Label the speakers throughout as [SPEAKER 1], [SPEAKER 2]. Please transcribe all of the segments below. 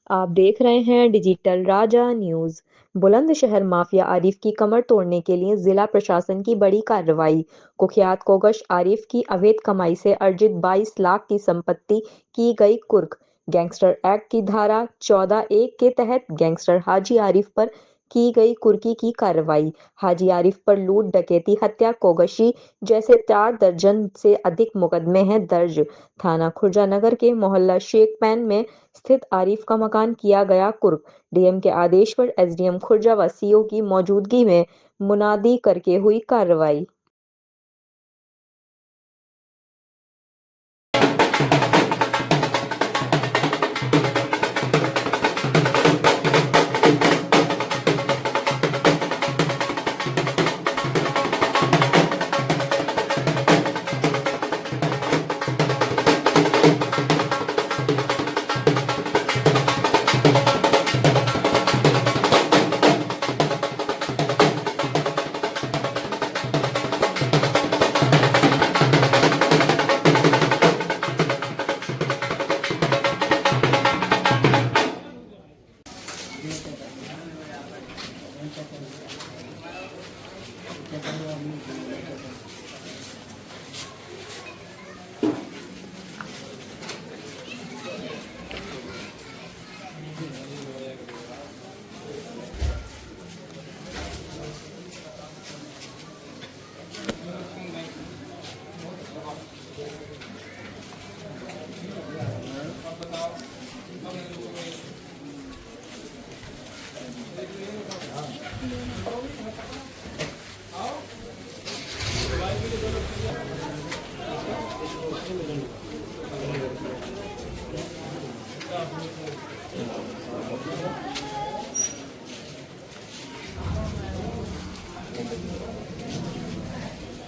[SPEAKER 1] आप देख रहे हैं डिजिटल राजा न्यूज। बुलंदशहर माफिया आरिफ की कमर तोड़ने के लिए जिला प्रशासन की बड़ी कार्रवाई। कुख्यात कोगश आरिफ की अवैध कमाई से अर्जित 22 लाख की संपत्ति की गई कुर्क। गैंगस्टर एक्ट की धारा 14(1) के तहत गैंगस्टर हाजी आरिफ पर की गई कुर्की की कार्रवाई। हाजी आरिफ पर लूट, डकैती, हत्या, कोगशी जैसे 4 दर्जन से अधिक मुकदमे हैं दर्ज। थाना खुर्जानगर के मोहल्ला शेख पैन में स्थित आरिफ का मकान किया गया कुर्क। डीएम के आदेश पर एसडीएम खुर्जा व सीओ की मौजूदगी में मुनादी करके हुई कार्रवाई।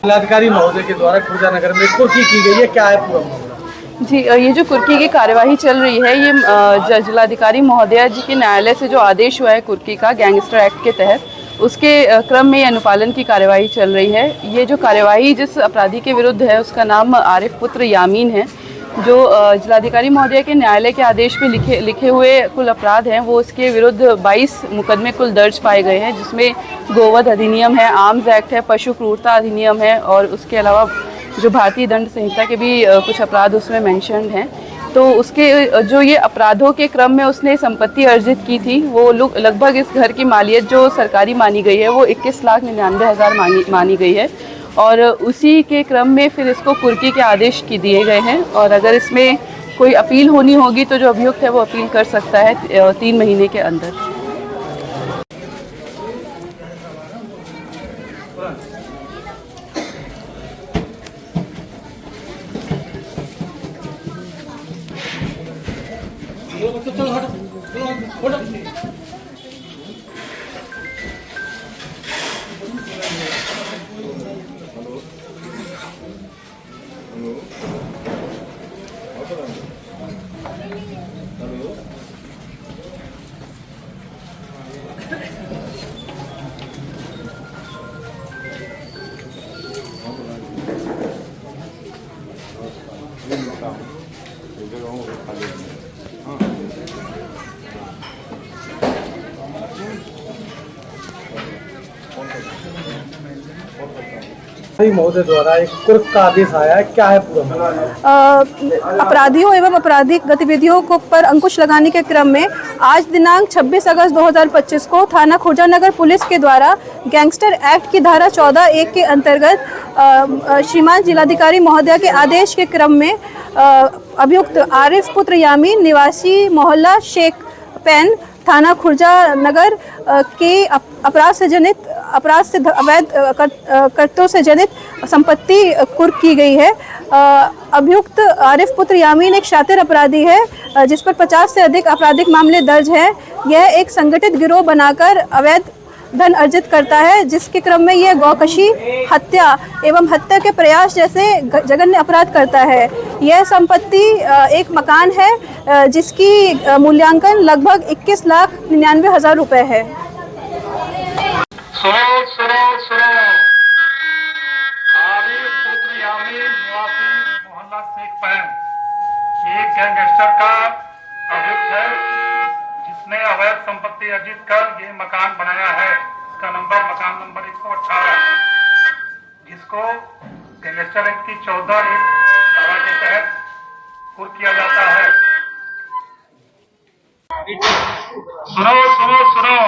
[SPEAKER 2] जिलाधिकारी महोदय के द्वारा खुर्जानगर में कुर्की की गई है, क्या है पूरा मामला?
[SPEAKER 3] जी, ये जो कुर्की की कार्यवाही चल रही है ये जिलाधिकारी महोदया जी के न्यायालय से जो आदेश हुआ है कुर्की का गैंगस्टर एक्ट के तहत उसके क्रम में अनुपालन की कार्यवाही चल रही है। ये जो कार्यवाही जिस अपराधी के विरुद्ध है उसका नाम आरिफ पुत्र यामीन है। जो जिलाधिकारी महोदया के न्यायालय के आदेश में लिखे हुए कुल अपराध हैं वो उसके विरुद्ध 22 मुकदमे कुल दर्ज पाए गए हैं, जिसमें गोवध अधिनियम है, आर्म्स एक्ट है, पशु क्रूरता अधिनियम है और उसके अलावा जो भारतीय दंड संहिता के भी कुछ अपराध उसमें मेंशन्ड हैं। तो उसके जो ये अपराधों के क्रम में उसने संपत्ति अर्जित की थी वो लगभग इस घर की मालियत जो सरकारी मानी गई है वो 21,99,000 मानी गई है और उसी के क्रम में फिर इसको कुर्की के आदेश की दिए गए हैं। और अगर इसमें कोई अपील होनी होगी तो जो अभियुक्त है वो अपील कर सकता है 3 महीने के अंदर।
[SPEAKER 2] महोदय द्वारा एक कुर्क का आदेश आया है, क्या है पूरा मामला?
[SPEAKER 4] अपराधियों एवं आपराधिक गतिविधियों को पर अंकुश लगाने के क्रम में आज दिनांक 26 अगस्त 2025 को थाना खुर्जानगर पुलिस के द्वारा गैंगस्टर एक्ट की धारा 14(1) के अंतर्गत श्रीमान जिलाधिकारी महोदया के आदेश के क्रम में अभियुक्त आरिफ पुत्र यामीन निवासी मोहल्ला शेख पैन थाना खुर्जानगर के अपराध से अवैध कृत्यों से जनित संपत्ति कुर्क की गई है। अभियुक्त आरिफ पुत्र यामीन एक शातिर अपराधी है जिस पर 50 से अधिक आपराधिक मामले दर्ज हैं। यह एक संगठित गिरोह बनाकर अवैध धन अर्जित करता है, जिसके क्रम में यह गौकशी, हत्या एवं हत्या के प्रयास जैसे जघन्य अपराध करता है। यह संपत्ति एक मकान है जिसकी मूल्यांकन लगभग 21,99,000 रुपए है।
[SPEAKER 5] आरिफ पुत्र यामीन निवासी मोहल्ला शेख पैन एक गैंगस्टर का अभियुक्त है। संपत्ति अर्जित कर ये मकान बनाया है। इसका नंबर मकान नंबर 118, जिसको गैंगस्टर एक्ट की 14(1) धारा के तहत कुर्क किया जाता है। सुनो सुनो सुनो,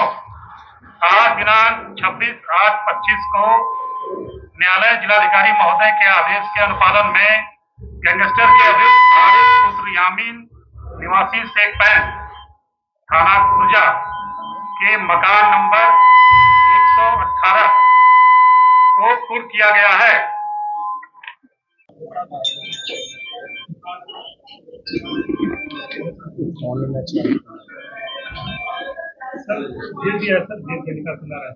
[SPEAKER 5] आज दिनांक 26/8/25 को न्यायालय जिलाधिकारी महोदय के आदेश के अनुपालन में गैंगस्टर के अभियुक्त आरिफ पुत्र यामीन निवासी शेख पैंट थाना खुर्जा के मकान नंबर 118 को कुर्क किया गया है। सर ये भी है सर, ये लिखा सुना रहा है।